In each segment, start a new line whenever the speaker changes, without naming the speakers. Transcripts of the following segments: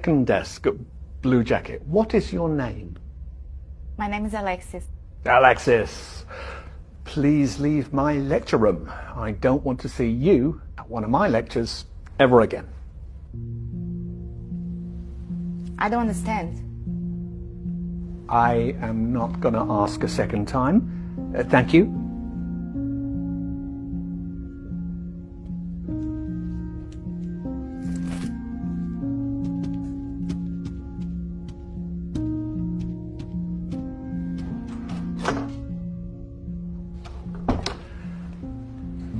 second desk, blue jacket. What is your name?
My name is Alexis.
Alexis, please leave my lecture room. I don't want to see you at one of my lectures ever again.
I don't understand.
I am not going to ask a second time. Thank you.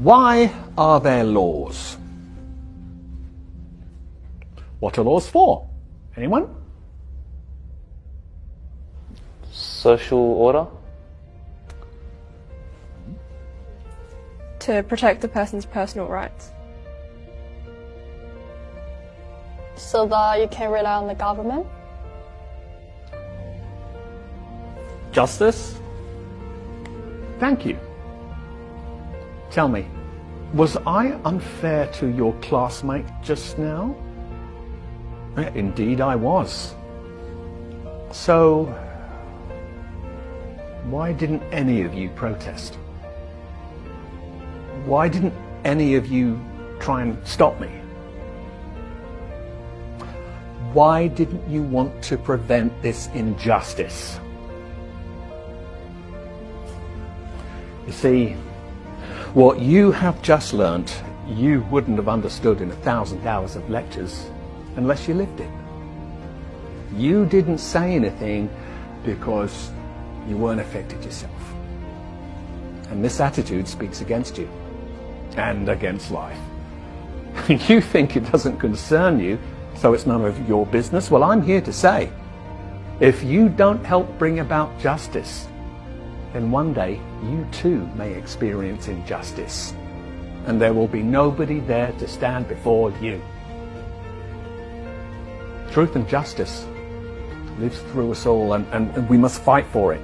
Why are there laws? What are laws for? Anyone?
Social order?
To protect the person's personal rights.
So that you can rely on the government?
Justice? Thank you. Tell me, was I unfair to your classmate just now? Indeed I was. So, why didn't any of you protest? Why didn't any of you try and stop me? Why didn't you want to prevent this injustice? You see, what you have just learnt, you wouldn't have understood in 1,000 hours of lectures unless you lived it. You didn't say anything because you weren't affected yourself. And this attitude speaks against you and against life. You think it doesn't concern you, so it's none of your business. Well, I'm here to say, if you don't help bring about justice, then one day you too may experience injustice, and there will be nobody there to stand before you. Truth and justice lives through us all, and we must fight for it.